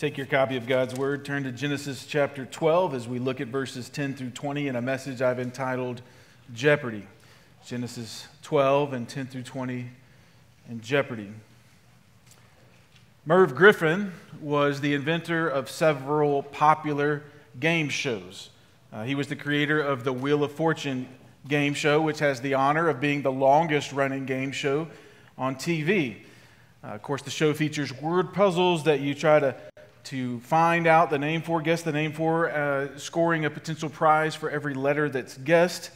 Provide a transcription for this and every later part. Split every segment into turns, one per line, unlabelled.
Take your copy of God's Word, turn to Genesis chapter 12 as we look at verses 10 through 20 in a message I've entitled Jeopardy. Genesis 12 and 10 through 20 and Jeopardy. Merv Griffin was the inventor of several popular game shows. He was the creator of the Wheel of Fortune game show, which has the honor of being the longest running game show on TV. Of course, the show features word puzzles that you try to find out the name for, guess the name for, scoring a potential prize for every letter that's guessed.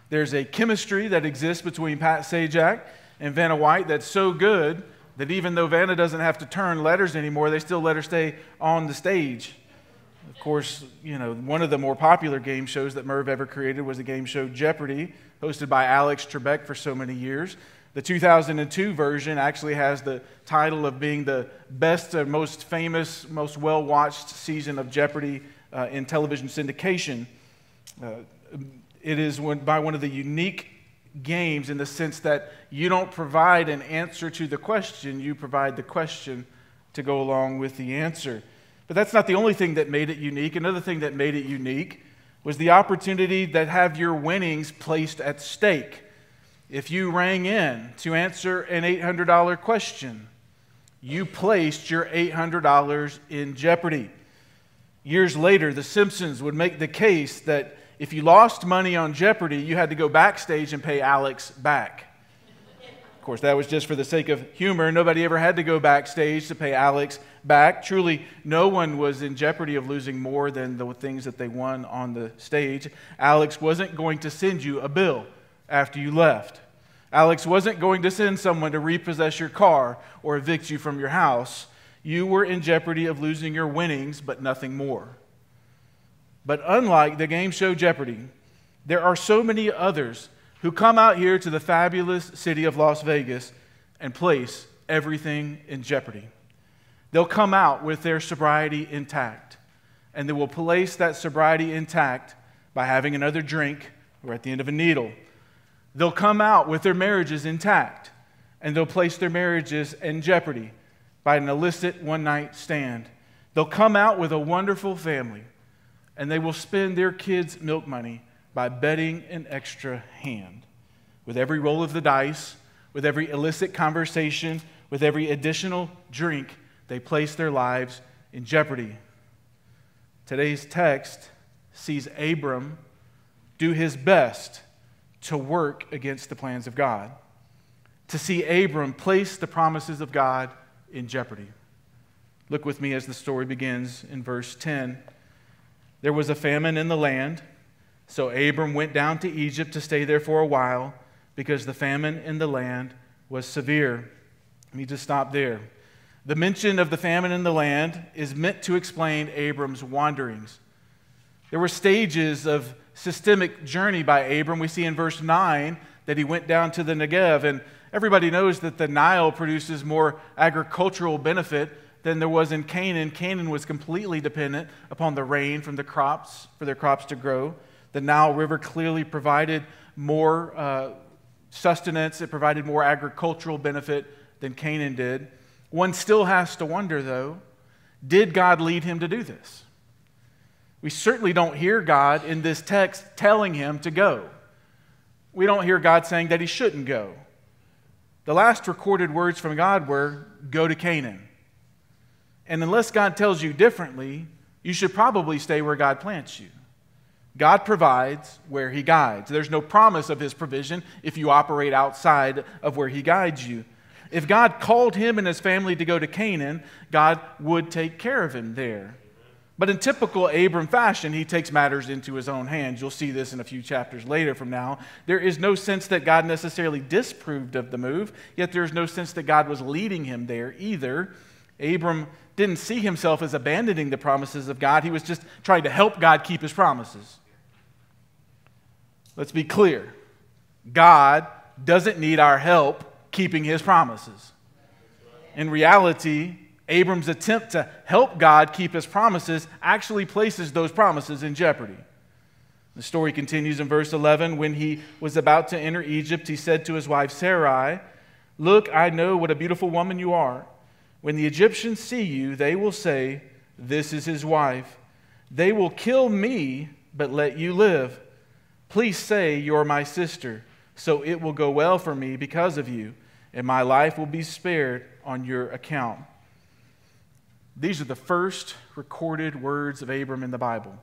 There's a chemistry that exists between Pat Sajak and Vanna White that's so good that even though Vanna doesn't have to turn letters anymore, they still let her stay on the stage. Of course, one of the more popular game shows that Merv ever created was the game show Jeopardy, hosted by Alex Trebek for so many years. The 2002 version actually has the title of being the best, most famous, most well-watched season of Jeopardy in television syndication. It is by one of the unique games in the sense that you don't provide an answer to the question, you provide the question to go along with the answer. But that's not the only thing that made it unique. Another thing that made it unique was the opportunity that have your winnings placed at stake. If you rang in to answer an $800 question, you placed your $800 in jeopardy. Years later, The Simpsons would make the case that if you lost money on Jeopardy, you had to go backstage and pay Alex back. Of course, that was just for the sake of humor. Nobody ever had to go backstage to pay Alex back. Truly, no one was in jeopardy of losing more than the things that they won on the stage. Alex wasn't going to send you a bill after you left. Alex wasn't going to send someone to repossess your car or evict you from your house. You were in jeopardy of losing your winnings, but nothing more. But unlike the game show Jeopardy, there are so many others who come out here to the fabulous city of Las Vegas and place everything in jeopardy. They'll come out with their sobriety intact, and they will place that sobriety intact by having another drink or at the end of a needle. They'll come out with their marriages intact, and they'll place their marriages in jeopardy by an illicit one-night stand. They'll come out with a wonderful family, and they will spend their kids' milk money by betting an extra hand. With every roll of the dice, with every illicit conversation, with every additional drink, they place their lives in jeopardy. Today's text sees Abram do his best to work against the plans of God, to see Abram place the promises of God in jeopardy. Look with me as the story begins in verse 10. There was a famine in the land, so Abram went down to Egypt to stay there for a while because the famine in the land was severe. Let me just stop there. The mention of the famine in the land is meant to explain Abram's wanderings. There were stages of systemic journey by Abram. We see in verse 9 that he went down to the Negev, and everybody knows that the Nile produces more agricultural benefit than there was in Canaan. Canaan was completely dependent upon the rain from the crops, for their crops to grow. The Nile River clearly provided more sustenance. It provided more agricultural benefit than Canaan did. One still has to wonder, though, did God lead him to do this? We certainly don't hear God in this text telling him to go. We don't hear God saying that he shouldn't go. The last recorded words from God were, "Go to Canaan." And unless God tells you differently, you should probably stay where God plants you. God provides where he guides. There's no promise of his provision if you operate outside of where he guides you. If God called him and his family to go to Canaan, God would take care of him there. But in typical Abram fashion, he takes matters into his own hands. You'll see this in a few chapters later from now. There is no sense that God necessarily disapproved of the move, yet there is no sense that God was leading him there either. Abram didn't see himself as abandoning the promises of God. He was just trying to help God keep his promises. Let's be clear. God doesn't need our help keeping his promises. In reality, Abram's attempt to help God keep his promises actually places those promises in jeopardy. The story continues in verse 11. When he was about to enter Egypt, he said to his wife Sarai, "Look, I know what a beautiful woman you are. When the Egyptians see you, they will say, This is his wife. They will kill me, but let you live. Please say you're my sister, so it will go well for me because of you, and my life will be spared on your account." These are the first recorded words of Abram in the Bible.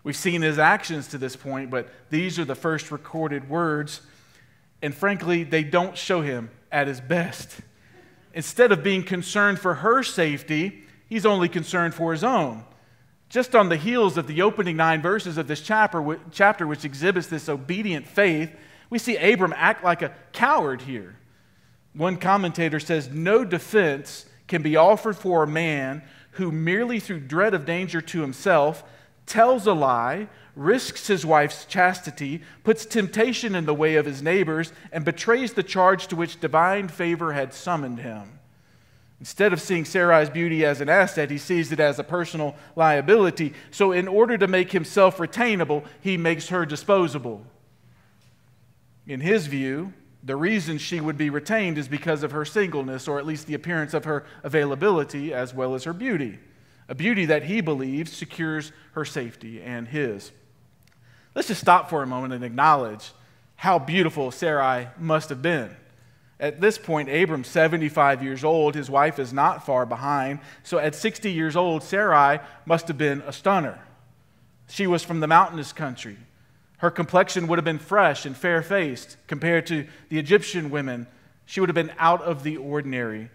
We've seen his actions to this point, but these are the first recorded words. And frankly, they don't show him at his best. Instead of being concerned for her safety, he's only concerned for his own. Just on the heels of the opening 9 verses of this chapter, which exhibits this obedient faith, we see Abram act like a coward here. One commentator says, "No defense can be offered for a man who merely through dread of danger to himself tells a lie, risks his wife's chastity, puts temptation in the way of his neighbors, and betrays the charge to which divine favor had summoned him." Instead of seeing Sarai's beauty as an asset, he sees it as a personal liability. So in order to make himself retainable, he makes her disposable. In his view, the reason she would be retained is because of her singleness, or at least the appearance of her availability, as well as her beauty. A beauty that he believes secures her safety and his. Let's just stop for a moment and acknowledge how beautiful Sarai must have been. At this point, Abram's 75 years old. His wife is not far behind. So at 60 years old, Sarai must have been a stunner. She was from the mountainous country. Her complexion would have been fresh and fair-faced compared to the Egyptian women. She would have been out of the ordinary.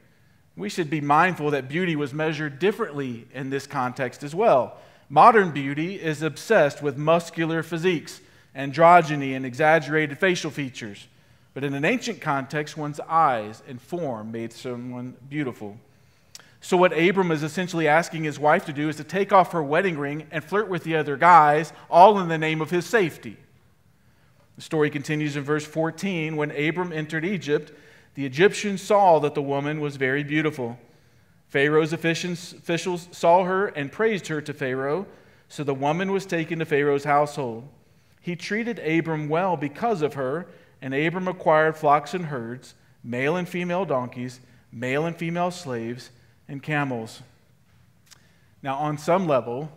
We should be mindful that beauty was measured differently in this context as well. Modern beauty is obsessed with muscular physiques, androgyny, and exaggerated facial features. But in an ancient context, one's eyes and form made someone beautiful. So what Abram is essentially asking his wife to do is to take off her wedding ring and flirt with the other guys, all in the name of his safety. The story continues in verse 14. When Abram entered Egypt, the Egyptians saw that the woman was very beautiful. Pharaoh's officials saw her and praised her to Pharaoh, so the woman was taken to Pharaoh's household. He treated Abram well because of her, and Abram acquired flocks and herds, male and female donkeys, male and female slaves, and camels. Now, on some level,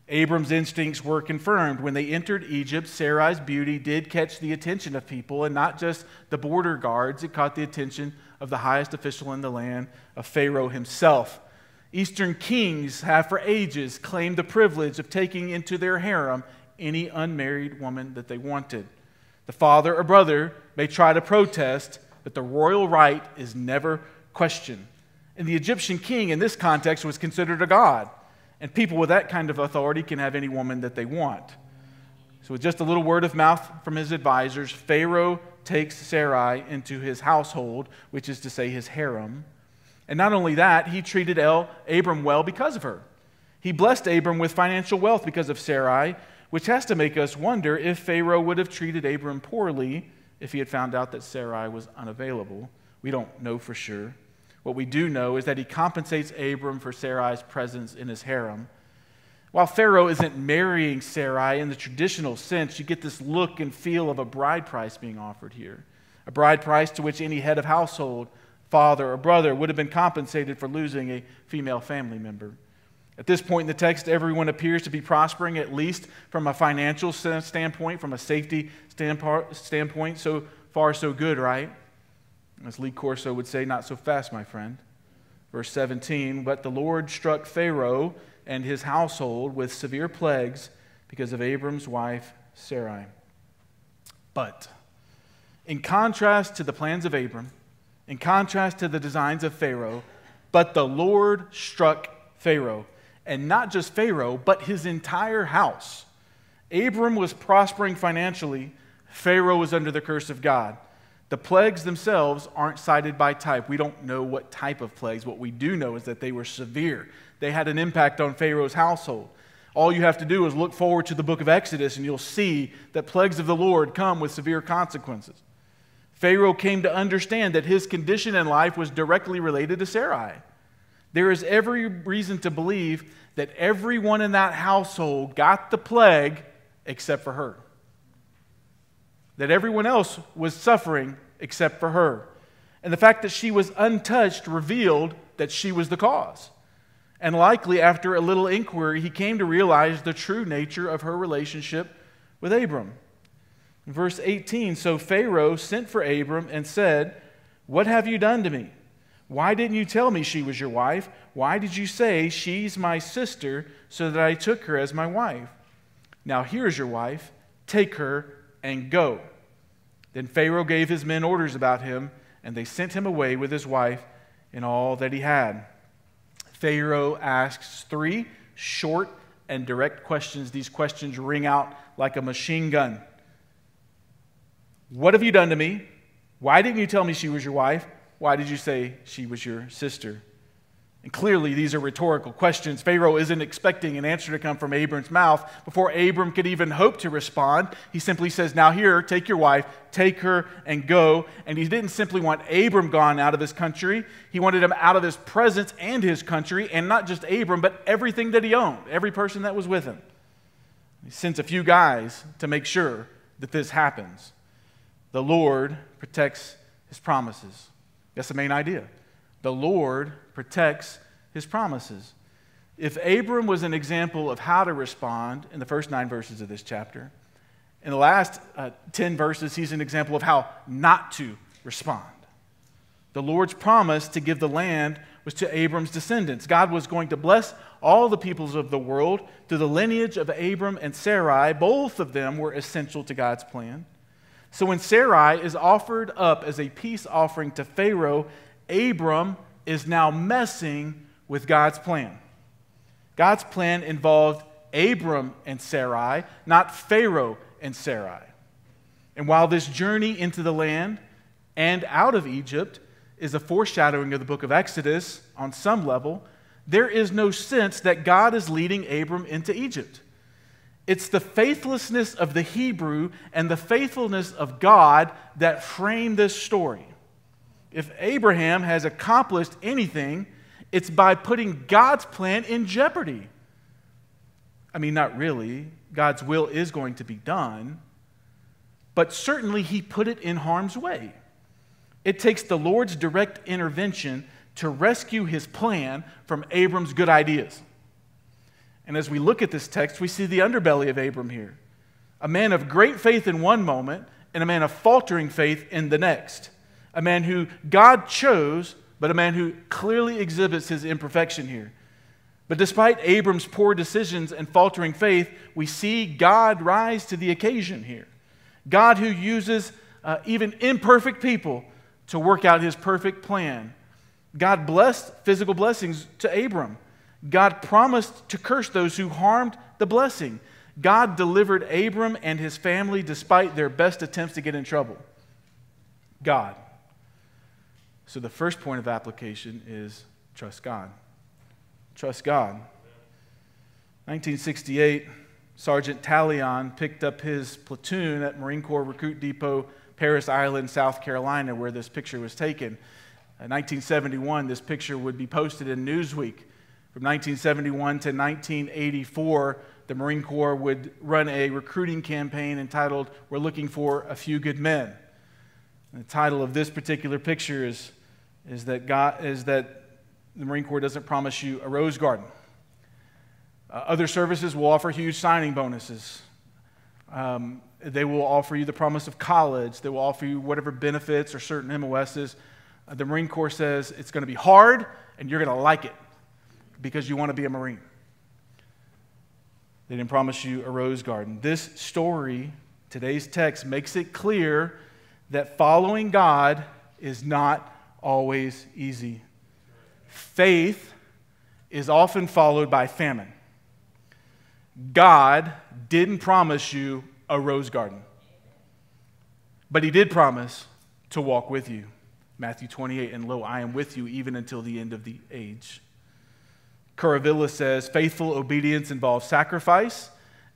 Abram's instincts were confirmed. When they entered Egypt, Sarai's beauty did catch the attention of people, and not just the border guards. It caught the attention of the highest official in the land, of Pharaoh himself. Eastern kings have for ages claimed the privilege of taking into their harem any unmarried woman that they wanted. The father or brother may try to protest, but the royal right is never questioned. And the Egyptian king in this context was considered a god. And people with that kind of authority can have any woman that they want. So with just a little word of mouth from his advisors, Pharaoh takes Sarai into his household, which is to say his harem. And not only that, he treated Abram well because of her. He blessed Abram with financial wealth because of Sarai, which has to make us wonder if Pharaoh would have treated Abram poorly if he had found out that Sarai was unavailable. We don't know for sure. What we do know is that he compensates Abram for Sarai's presence in his harem. While Pharaoh isn't marrying Sarai in the traditional sense, you get this look and feel of a bride price being offered here. A bride price to which any head of household, father or brother, would have been compensated for losing a female family member. At this point in the text, everyone appears to be prospering, at least from a financial standpoint, from a safety standpoint. So far, so good, right? As Lee Corso would say, not so fast, my friend. Verse 17, but the Lord struck Pharaoh and his household with severe plagues because of Abram's wife, Sarai. But in contrast to the plans of Abram, in contrast to the designs of Pharaoh, but the Lord struck Pharaoh. And not just Pharaoh, but his entire house. Abram was prospering financially. Pharaoh was under the curse of God. The plagues themselves aren't cited by type. We don't know what type of plagues. What we do know is that they were severe. They had an impact on Pharaoh's household. All you have to do is look forward to the book of Exodus, and you'll see that plagues of the Lord come with severe consequences. Pharaoh came to understand that his condition in life was directly related to Sarai. There is every reason to believe that everyone in that household got the plague except for her. That everyone else was suffering except for her. And the fact that she was untouched revealed that she was the cause. And likely after a little inquiry, he came to realize the true nature of her relationship with Abram. In verse 18, so Pharaoh sent for Abram and said, "What have you done to me? Why didn't you tell me she was your wife? Why did you say she's my sister so that I took her as my wife? Now here's your wife. Take her and go." Then Pharaoh gave his men orders about him, and they sent him away with his wife and all that he had. Pharaoh asks 3 short and direct questions. These questions ring out like a machine gun. What have you done to me? Why didn't you tell me she was your wife? Why did you say she was your sister? And clearly, these are rhetorical questions. Pharaoh isn't expecting an answer to come from Abram's mouth. Before Abram could even hope to respond, he simply says, "Now here, take your wife, take her and go." And he didn't simply want Abram gone out of his country. He wanted him out of his presence and his country, and not just Abram, but everything that he owned, every person that was with him. He sends a few guys to make sure that this happens. The Lord protects his promises. That's the main idea. The Lord protects his promises. If Abram was an example of how to respond in the first 9 verses of this chapter, in the last 10 verses, he's an example of how not to respond. The Lord's promise to give the land was to Abram's descendants. God was going to bless all the peoples of the world through the lineage of Abram and Sarai. Both of them were essential to God's plan. So when Sarai is offered up as a peace offering to Pharaoh, Abram is now messing with God's plan. God's plan involved Abram and Sarai, not Pharaoh and Sarai. And while this journey into the land and out of Egypt is a foreshadowing of the book of Exodus on some level, there is no sense that God is leading Abram into Egypt. It's the faithlessness of the Hebrew and the faithfulness of God that frame this story. If Abraham has accomplished anything, it's by putting God's plan in jeopardy. I mean, not really. God's will is going to be done. But certainly he put it in harm's way. It takes the Lord's direct intervention to rescue his plan from Abram's good ideas. And as we look at this text, we see the underbelly of Abram here. A man of great faith in one moment and a man of faltering faith in the next. A man who God chose, but a man who clearly exhibits his imperfection here. But despite Abram's poor decisions and faltering faith, we see God rise to the occasion here. God who uses even imperfect people to work out his perfect plan. God blessed physical blessings to Abram. God promised to curse those who harmed the blessing. God delivered Abram and his family despite their best attempts to get in trouble. God. So the first point of application is trust God. Trust God. 1968, Sergeant Talion picked up his platoon at Marine Corps Recruit Depot, Parris Island, South Carolina, where this picture was taken. In 1971, this picture would be posted in Newsweek. From 1971 to 1984, the Marine Corps would run a recruiting campaign entitled, "We're Looking for a Few Good Men." And the title of this particular picture is that the Marine Corps doesn't promise you a rose garden. Other services will offer huge signing bonuses. They will offer you the promise of college. They will offer you whatever benefits or certain MOSs. The Marine Corps says it's going to be hard and you're going to like it because you want to be a Marine. They didn't promise you a rose garden. This story, today's text, makes it clear that following God is not always easy. Faith is often followed by famine. God didn't promise you a rose garden, but he did promise to walk with you. Matthew 28, "And lo, I am with you even until the end of the age." Curavilla says, faithful obedience involves sacrifice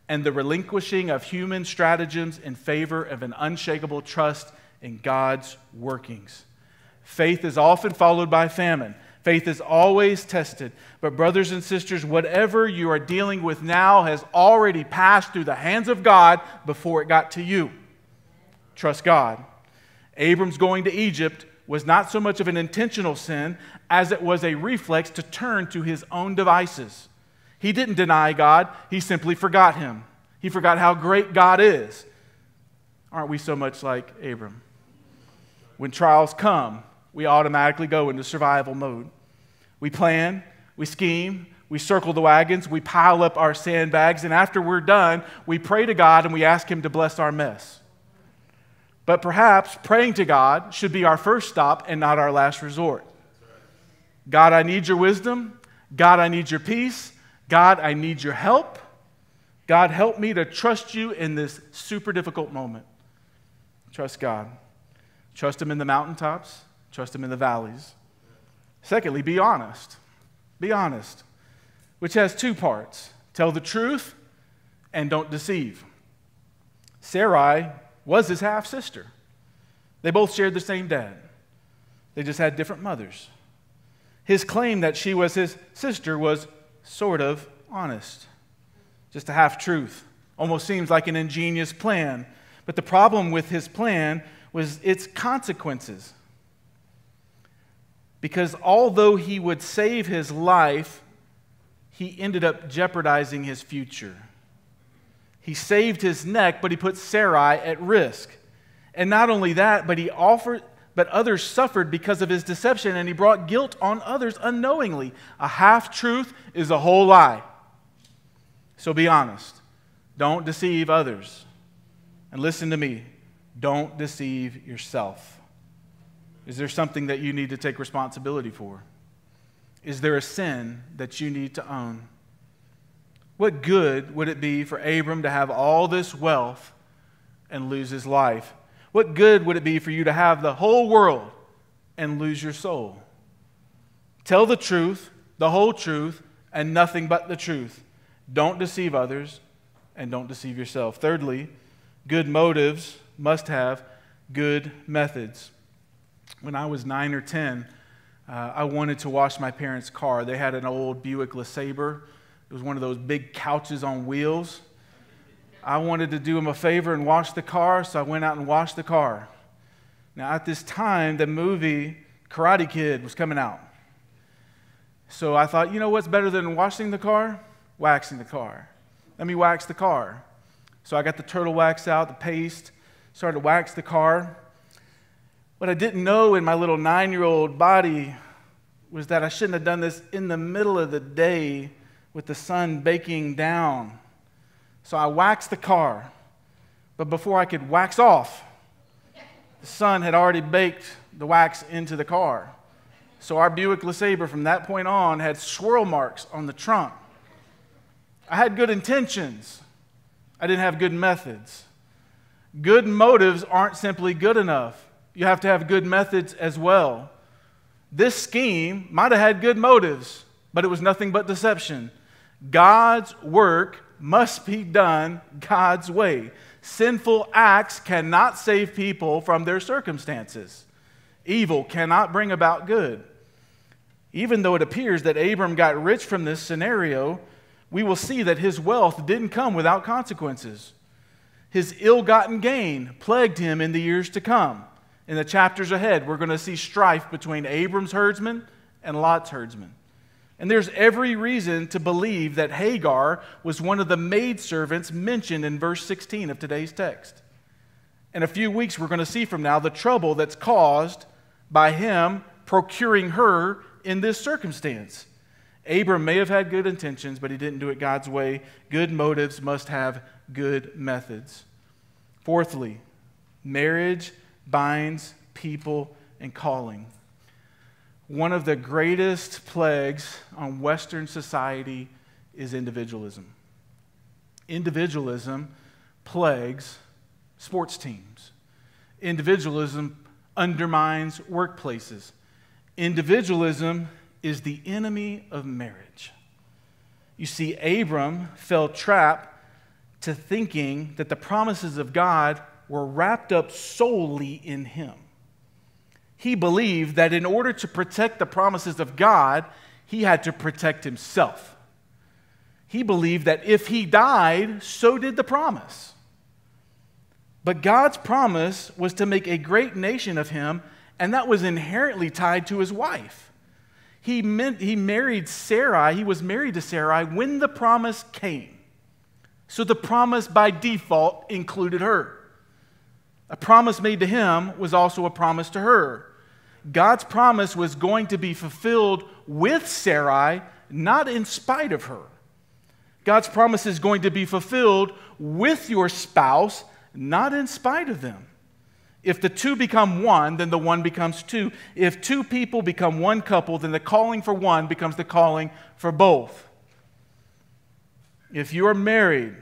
and the relinquishing of human stratagems in favor of an unshakable trust in God's workings. Faith is often followed by famine. Faith is always tested. But brothers and sisters, whatever you are dealing with now has already passed through the hands of God before it got to you. Trust God. Abram's going to Egypt was not so much of an intentional sin as it was a reflex to turn to his own devices. He didn't deny God, he simply forgot him. He forgot how great God is. Aren't we so much like Abram? When trials come, we automatically go into survival mode. We plan, we scheme, we circle the wagons, we pile up our sandbags, and after we're done, we pray to God and we ask him to bless our mess. But perhaps praying to God should be our first stop and not our last resort. God, I need your wisdom. God, I need your peace. God, I need your help. God, help me to trust you in this super difficult moment. Trust God. Trust him in the mountaintops. Trust him in the valleys. Secondly, be honest. Be honest, which has two parts. Tell the truth and don't deceive. Sarai was his half-sister. They both shared the same dad. They just had different mothers. His claim that she was his sister was sort of honest. Just a half-truth. Almost seems like an ingenious plan. But the problem with his plan was its consequences. Because although he would save his life, he ended up jeopardizing his future. He saved his neck, but he put Sarai at risk. And not only that, but others suffered because of his deception, and he brought guilt on others unknowingly. A half-truth is a whole lie. So be honest. Don't deceive others. And listen to me. Don't deceive yourself. Is there something that you need to take responsibility for? Is there a sin that you need to own? What good would it be for Abram to have all this wealth and lose his life? What good would it be for you to have the whole world and lose your soul? Tell the truth, the whole truth, and nothing but the truth. Don't deceive others and don't deceive yourself. Thirdly, good motives must have good methods. When I was 9 or 10, I wanted to wash my parents' car. They had an old Buick LeSabre. It was one of those big couches on wheels. I wanted to do them a favor and wash the car, so I went out and washed the car. Now, at this time, the movie Karate Kid was coming out. So I thought, you know what's better than washing the car? Waxing the car. Let me wax the car. So I got the turtle wax out, the paste, started to wax the car. What I didn't know in my little 9-year-old body was that I shouldn't have done this in the middle of the day with the sun baking down. So I waxed the car, but before I could wax off, the sun had already baked the wax into the car. So our Buick LeSabre from that point on had swirl marks on the trunk. I had good intentions. I didn't have good methods. Good motives aren't simply good enough. You have to have good methods as well. This scheme might have had good motives, but it was nothing but deception. God's work must be done God's way. Sinful acts cannot save people from their circumstances. Evil cannot bring about good. Even though it appears that Abram got rich from this scenario, we will see that his wealth didn't come without consequences. His ill-gotten gain plagued him in the years to come. In the chapters ahead, we're going to see strife between Abram's herdsmen and Lot's herdsmen. And there's every reason to believe that Hagar was one of the maidservants mentioned in verse 16 of today's text. In a few weeks, we're going to see from now the trouble that's caused by him procuring her in this circumstance. Abram may have had good intentions, but he didn't do it God's way. Good motives must have good methods. Fourthly, marriage binds people and calling. One of the greatest plagues on Western society is individualism. Individualism plagues sports teams. Individualism undermines workplaces. Individualism is the enemy of marriage. You see, Abram fell trap to thinking that the promises of God were wrapped up solely in him. He believed that in order to protect the promises of God, he had to protect himself. He believed that if he died, so did the promise. But God's promise was to make a great nation of him, and that was inherently tied to his wife. He married Sarai. He was married to Sarai when the promise came. So the promise by default included her. A promise made to him was also a promise to her. God's promise was going to be fulfilled with Sarai, not in spite of her. God's promise is going to be fulfilled with your spouse, not in spite of them. If the two become one, then the one becomes two. If two people become one couple, then the calling for one becomes the calling for both. If you are married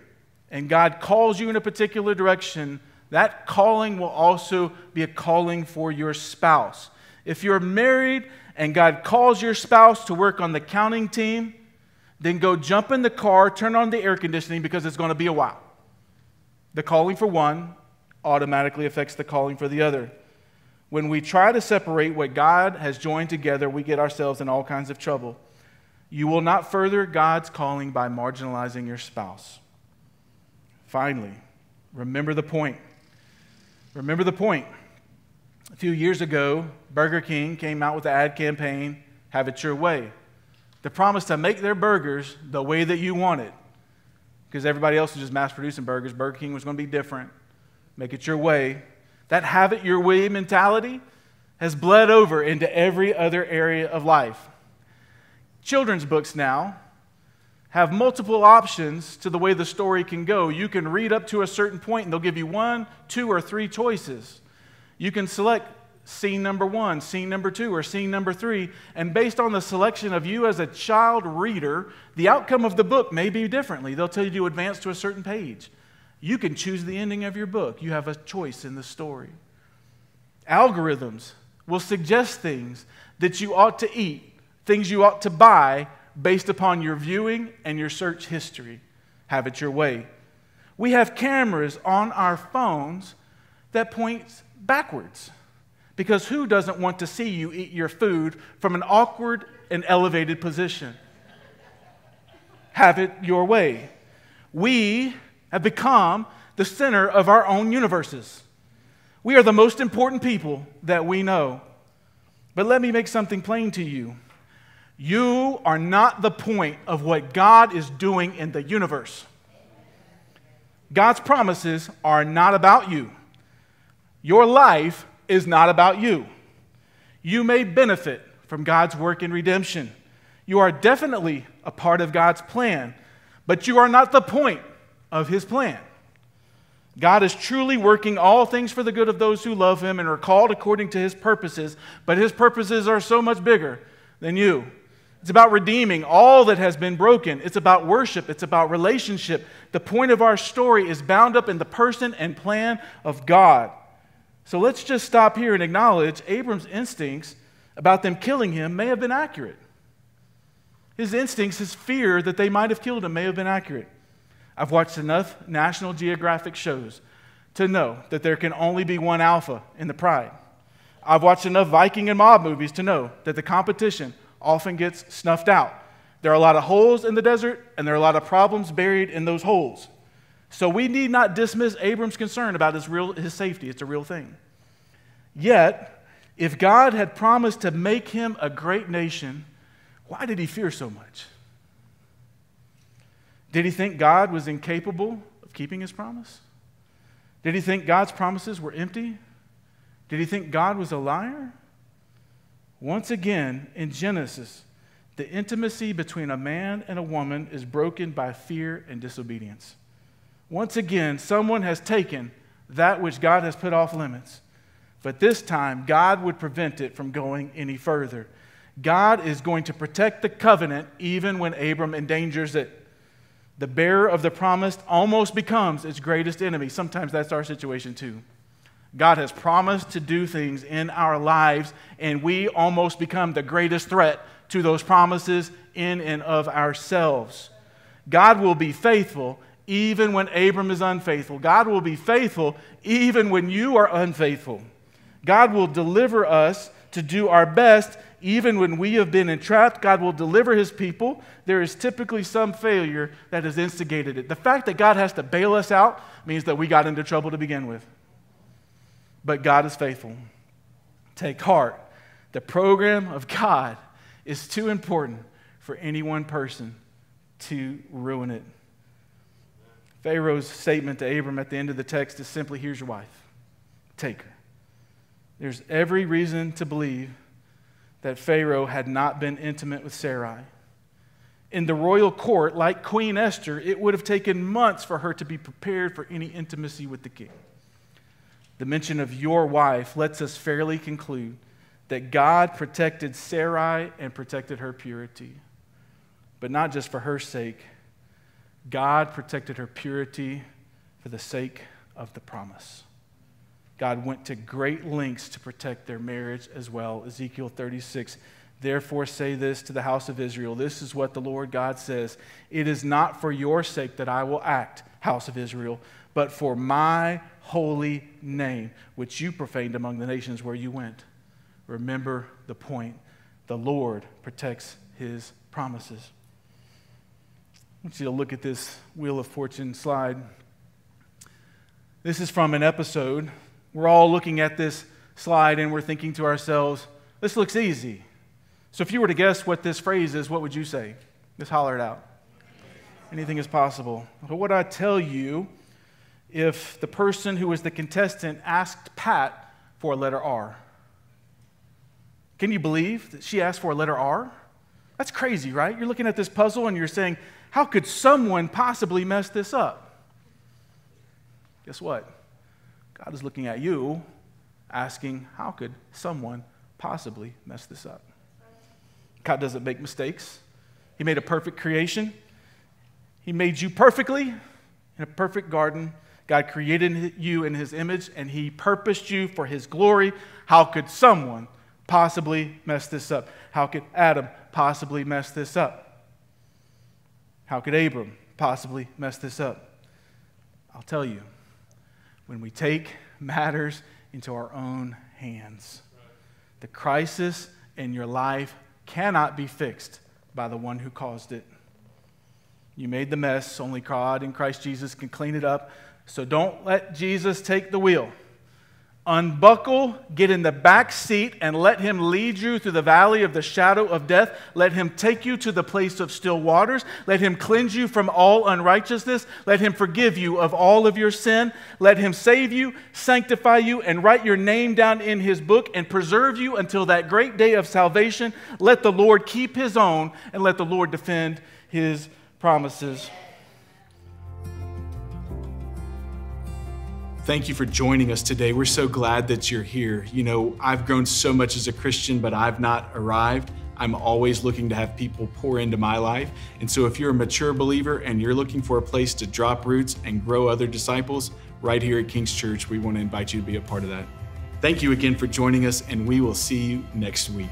and God calls you in a particular direction, that calling will also be a calling for your spouse. If you're married and God calls your spouse to work on the counting team, then go jump in the car, turn on the air conditioning because it's going to be a while. The calling for one automatically affects the calling for the other. When we try to separate what God has joined together, we get ourselves in all kinds of trouble. You will not further God's calling by marginalizing your spouse. Finally, remember the point. Remember the point. A few years ago, Burger King came out with the ad campaign, "Have it your way." The promise to make their burgers the way that you want it. Because everybody else was just mass producing burgers. Burger King was going to be different. Make it your way. That have it your way mentality has bled over into every other area of life. Children's books now have multiple options to the way the story can go. You can read up to a certain point and they'll give you 1, 2, or 3 choices. You can select scene number 1, scene number 2, or scene number 3, and based on the selection of you as a child reader, the outcome of the book may be differently. They'll tell you to advance to a certain page. You can choose the ending of your book. You have a choice in the story. Algorithms will suggest things that you ought to eat, things you ought to buy based upon your viewing and your search history. Have it your way. We have cameras on our phones that point backwards because who doesn't want to see you eat your food from an awkward and elevated position? Have it your way. We have become the center of our own universes. We are the most important people that we know. But let me make something plain to you. You are not the point of what God is doing in the universe. God's promises are not about you. Your life is not about you. You may benefit from God's work in redemption. You are definitely a part of God's plan, but you are not the point of His plan. God is truly working all things for the good of those who love Him and are called according to His purposes, but His purposes are so much bigger than you. It's about redeeming all that has been broken. It's about worship. It's about relationship. The point of our story is bound up in the person and plan of God. So let's just stop here and acknowledge Abram's instincts about them killing him may have been accurate. His instincts, his fear that they might have killed him may have been accurate. I've watched enough National Geographic shows to know that there can only be one alpha in the pride. I've watched enough Viking and mob movies to know that the competition often gets snuffed out. There are a lot of holes in the desert, and there are a lot of problems buried in those holes. So we need not dismiss Abram's concern about his safety. It's a real thing. Yet, if God had promised to make him a great nation, why did he fear so much? Did he think God was incapable of keeping his promise? Did he think God's promises were empty? Did he think God was a liar? Once again, in Genesis, the intimacy between a man and a woman is broken by fear and disobedience. Once again, someone has taken that which God has put off limits. But this time, God would prevent it from going any further. God is going to protect the covenant even when Abram endangers it. The bearer of the promise almost becomes its greatest enemy. Sometimes that's our situation too. God has promised to do things in our lives, and we almost become the greatest threat to those promises in and of ourselves. God will be faithful even when Abram is unfaithful. God will be faithful even when you are unfaithful. God will deliver us to do our best even when we have been entrapped. God will deliver his people. There is typically some failure that has instigated it. The fact that God has to bail us out means that we got into trouble to begin with. But God is faithful. take heart. The program of God is too important for any one person to ruin it. Pharaoh's statement to Abram at the end of the text is simply, here's your wife. Take her. There's every reason to believe that Pharaoh had not been intimate with Sarai. In the royal court, like Queen Esther, it would have taken months for her to be prepared for any intimacy with the king. The mention of your wife lets us fairly conclude that God protected Sarai and protected her purity. But not just for her sake. God protected her purity for the sake of the promise. God went to great lengths to protect their marriage as well. Ezekiel 36, therefore say this to the house of Israel. This is what the Lord God says. It is not for your sake that I will act, house of Israel, but for my holy name, which you profaned among the nations where you went. Remember the point. The Lord protects his promises. I want you to look at this Wheel of Fortune slide. This is from an episode. We're all looking at this slide and we're thinking to ourselves, this looks easy. So if you were to guess what this phrase is, what would you say? Just holler it out. Anything is possible. But what I tell you, if the person who was the contestant asked Pat for a letter R? Can you believe that she asked for a letter R? That's crazy, right? You're looking at this puzzle and you're saying, how could someone possibly mess this up? Guess what? God is looking at you, asking, how could someone possibly mess this up? God doesn't make mistakes. He made a perfect creation. He made you perfectly in a perfect garden. God created you in his image, and he purposed you for his glory. How could someone possibly mess this up? How could Adam possibly mess this up? How could Abram possibly mess this up? I'll tell you, when we take matters into our own hands, the crisis in your life cannot be fixed by the one who caused it. You made the mess. Only God in Christ Jesus can clean it up. So don't let Jesus take the wheel. Unbuckle, get in the back seat, and let him lead you through the valley of the shadow of death. Let him take you to the place of still waters. Let him cleanse you from all unrighteousness. Let him forgive you of all of your sin. Let him save you, sanctify you, and write your name down in his book and preserve you until that great day of salvation. Let the Lord keep his own, and let the Lord defend his promises. Thank you for joining us today. We're so glad that you're here. You know, I've grown so much as a Christian, but I've not arrived. I'm always looking to have people pour into my life. And so if you're a mature believer and you're looking for a place to drop roots and grow other disciples, right here at King's Church, we want to invite you to be a part of that. Thank you again for joining us, and we will see you next week.